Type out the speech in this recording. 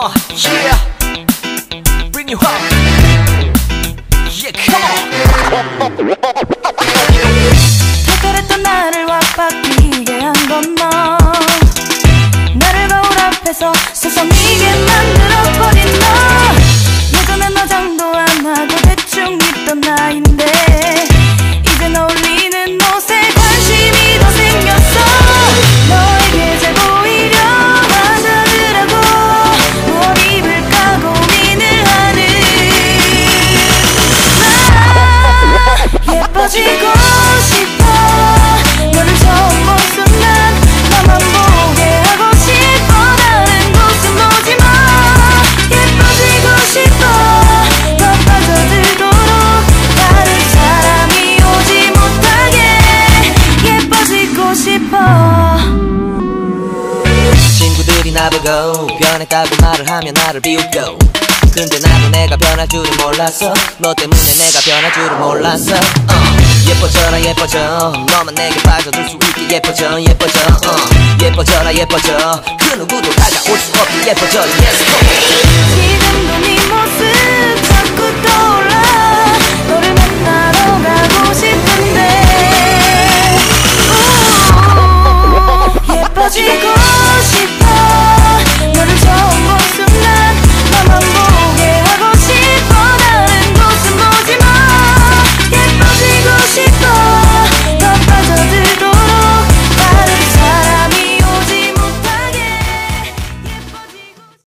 Yeah, bring you home. Yeah, come on. 특별했던 나를 왁박이게 한 건 너. 나를 거울 앞에서 서성이게 만들어버린 너. 예전엔 화장도 안 하고 대충 입던 나인데 이젠 어울리는 옷에 관심이 더 생겼어. 너에게 잘 보이려 화장을 하고 뭘 입을까 고민을 하는 나. 예뻐지고 싶어. 너를 처음 본 순간 나만 보게 하고 싶어. 다른 곳은 보지 마. 예뻐지고 싶어. 너 빠져들도록 다른 사람이 오지 못하게 예뻐지고 싶어. 친구들이 나보고 변했다고 말을 하면 나를 비웃고, 근데 나도 내가 변할 줄은 몰랐어. 너 때문에 내가 변할 줄은 몰랐어. 예뻐져라 예뻐져. 너만 내게 빠져들 수 있게 예뻐져 예뻐져. 예뻐져라 예뻐져. 그 누구도 다가올 수 없게 예뻐져. Yes,